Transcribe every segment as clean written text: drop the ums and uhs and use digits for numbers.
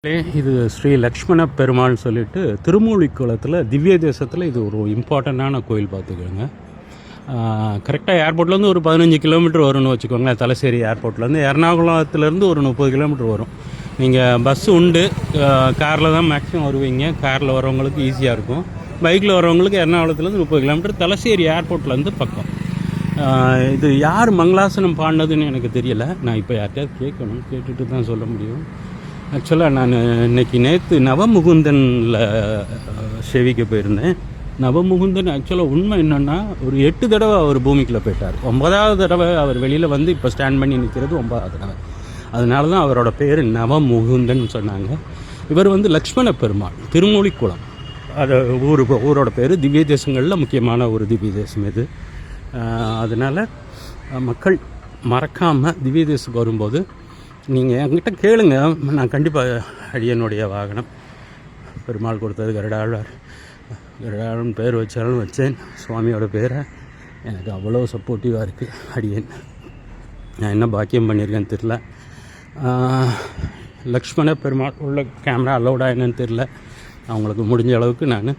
இது ஸ்ரீ லக்ஷ்மண பெருமாள் சொல்லிட்டு திருமூலிக்குளத்தில் திவ்ய தேசத்தில் இது ஒரு இம்பார்ட்டண்ட்டான கோயில் பார்த்துக்கோங்க. கரெக்டாக ஏர்போர்ட்லேருந்து ஒரு 15 கிலோமீட்டர் வரும்னு வச்சுக்கோங்களேன். தலசேரி ஏர்போர்ட்லேருந்து எர்ணாகுளத்துலேருந்து ஒரு 30 கிலோமீட்டர் வரும். நீங்கள் பஸ் உண்டு, காரில் தான் மேக்ஸிமம் வருவீங்க. காரில் வரவங்களுக்கு ஈஸியாக இருக்கும். பைக்கில் வரவங்களுக்கு எர்ணாகுளத்துலேருந்து 30 கிலோமீட்டர், தலசேரி ஏர்போர்ட்லேருந்து பக்கம். இது யார் மங்களாசனம் பாடினதுன்னு எனக்கு தெரியலை. நான் இப்போ யார்கிட்டயாவது கேட்கணும், கேட்டுட்டு தான் சொல்ல முடியும். ஆக்சுவலாக நான் நேற்று நவமுகுந்தனில் சேவிக்க போயிருந்தேன். நவமுகுந்தன் ஆக்சுவலாக உண்மை என்னென்னா ஒரு 8 தடவை அவர் பூமிக்குள்ளே போயிட்டார். 9வது தடவை அவர் வெளியில் வந்து இப்போ ஸ்டாண்ட் பண்ணி நிற்கிறது 9வது தடவை. அதனால தான் அவரோட பேர் நவமுகுந்தன் சொன்னாங்க. இவர் வந்து லக்ஷ்மண பெருமாள், திருமூலிக்குளம். அது ஊரோட பேர். திவ்ய தேசங்களில் முக்கியமான ஒரு திவ்ய தேசம் இது. அதனால் மக்கள் மறக்காமல் திவ்ய தேசத்துக்கு வரும்போது நீங்கள் என்கிட்ட கேளுங்க. நான் கண்டிப்பாக அடியனுடைய வாகனம் பெருமாள் கொடுத்தது கருடாளன் பேர் வச்சாலும் வச்சேன். சுவாமியோட பேரை எனக்கு அவ்வளோ சப்போர்ட்டிவாக இருக்குது அடியன். நான் என்ன பாக்கியம் பண்ணியிருக்கேன்னு தெரில. லக்ஷ்மண பெருமாள் உள்ள கேமரா அலோடா என்னன்னு தெரில. அவங்களுக்கு முடிஞ்ச அளவுக்கு நான்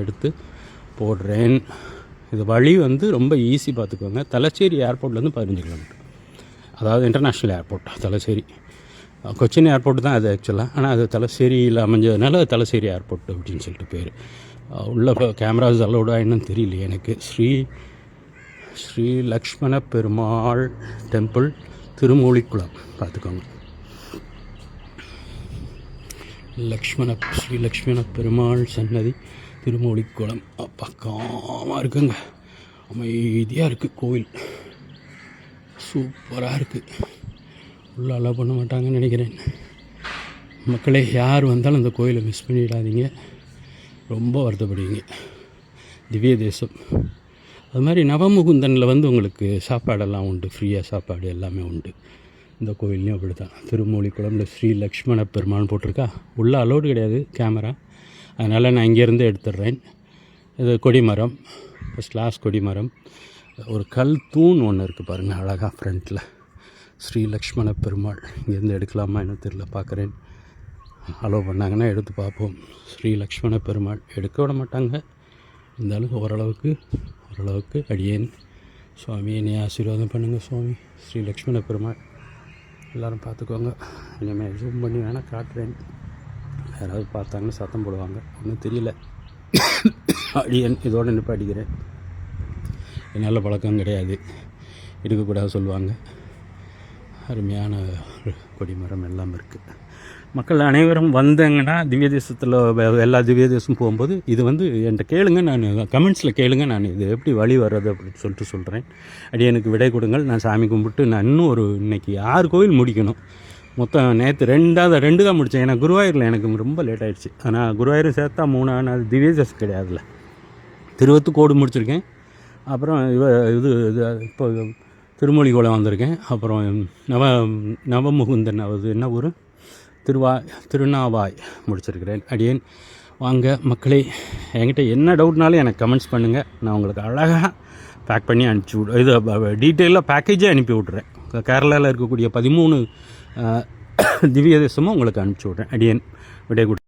எடுத்து போடுறேன். இது வழி வந்து ரொம்ப ஈஸி பார்த்துக்கோங்க. தலச்சேரி ஏர்போர்ட்லேருந்து 15 கிலோமீட்டர், அதாவது international airport Thalassery. Cochin airport தான் அது ஆக்சுவலாக. ஆனால் அது தலசேரியில் அமைஞ்சதுனால தலசேரி ஏர்போர்ட் அப்படின்னு சொல்லிட்டு பேர். உள்ள கேமராஸ் அலோடா என்னன்னு தெரியல எனக்கு. ஸ்ரீ லக்ஷ்மண பெருமாள் டெம்பிள், திருமூலிக்குளம் பார்த்துக்கோங்க. ஸ்ரீ லக்ஷ்மண பெருமாள் சன்னதி, திருமூலிக்குளம். பக்கமாக இருக்குங்க, அமைதியாக இருக்குது கோவில். சூப்பராக இருக்குது. உள்ள அலோவ் பண்ண மாட்டாங்கன்னு நினைக்கிறேன். மக்களே, யார் வந்தாலும் அந்த கோயிலை மிஸ் பண்ணிடாதீங்க. ரொம்ப வருத்தப்படுவீங்க. திவ்ய தேசம். அது மாதிரி நவமுகுந்தனில் வந்து உங்களுக்கு சாப்பாடெல்லாம் உண்டு, ஃப்ரீயாக சாப்பாடு எல்லாமே உண்டு. இந்த கோயில்லையும் அப்படி தான். திருமூலிக்குளம்ல ஸ்ரீ லக்ஷ்மண பெருமாள் போட்டிருக்கா. உள்ள அலோடு கிடையாது கேமரா, அதனால் நான் இங்கேருந்து எடுத்துடுறேன். இது கொடிமரம், ஃபஸ்ட் கிளாஸ் கொடிமரம். ஒரு கல் தூண் ஒன்று இருக்குது பாருங்கள், அழகாக ஃப்ரண்ட்டில். ஸ்ரீ லக்ஷ்மண பெருமாள். இங்கேருந்து எடுக்கலாமா என்ன தெரியல, பார்க்குறேன். அலோவ் பண்ணாங்கன்னா எடுத்து பார்ப்போம். ஸ்ரீ லக்ஷ்மண பெருமாள் எடுக்க விட மாட்டாங்க, இருந்தாலும் ஓரளவுக்கு அடியேன். சுவாமி என்னை ஆசீர்வாதம் பண்ணுங்கள் சுவாமி. ஸ்ரீ லக்ஷ்மண பெருமாள் எல்லோரும் பார்த்துக்கோங்க. இனிமேல் ஜூம் பண்ணி வேணால் காட்டுறேன். யாராவது பார்த்தாங்கன்னு சத்தம் போடுவாங்க, ஒன்றும் தெரியல. அடியேன் இதோடு நிப்பாட்டிக்கிறேன். நல்ல பழக்கம் கிடையாது, எடுக்கக்கூடாது சொல்லுவாங்க. அருமையான கொடிமரம் எல்லாம் இருக்குது. மக்கள் அனைவரும் வந்தாங்கன்னா திவ்ய தேசத்தில் எல்லா திவ்ய தேசம் போகும்போது இது வந்து என்கிட்ட கேளுங்க. நான் கமெண்ட்ஸில் கேளுங்க, நான் இது எப்படி வழி வர்றது அப்படின்னு சொல்கிறேன். அடி எனக்கு விடை கொடுங்கள். நான் சாமி கும்பிட்டு நான் இன்னும் இன்றைக்கி 6 கோவில் முடிக்கணும். மொத்தம் நேற்று 2 தான் முடித்தேன். ஏன்னா குருவாயூரில் எனக்கு ரொம்ப லேட் ஆகிடுச்சு. ஆனால் குருவாயூர் சேர்த்தா 3 ஆனால் திவ்ய தேசம் கிடையாதுல்ல. திருவத்துக்கோடு முடிச்சிருக்கேன். அப்புறம் இது இப்போ திருமூலிக்குளம் வந்திருக்கேன். அப்புறம் நவமுகுந்தன், அது என்ன ஊர், திருநாவாய் முடிச்சிருக்கிறேன். அடியேன் வாங்க மக்களே. என்கிட்ட என்ன டவுட்னாலும் எனக்கு கமெண்ட்ஸ் பண்ணுங்கள். நான் உங்களுக்கு அழகாக பேக் பண்ணி அனுப்பிச்சி இது டீட்டெயிலாக பேக்கேஜே அனுப்பி விட்றேன். கேரளாவில் இருக்கக்கூடிய 13 திவ்ய தேசமும் உங்களுக்கு அனுப்பிச்சி விட்றேன். அடியேன் விடை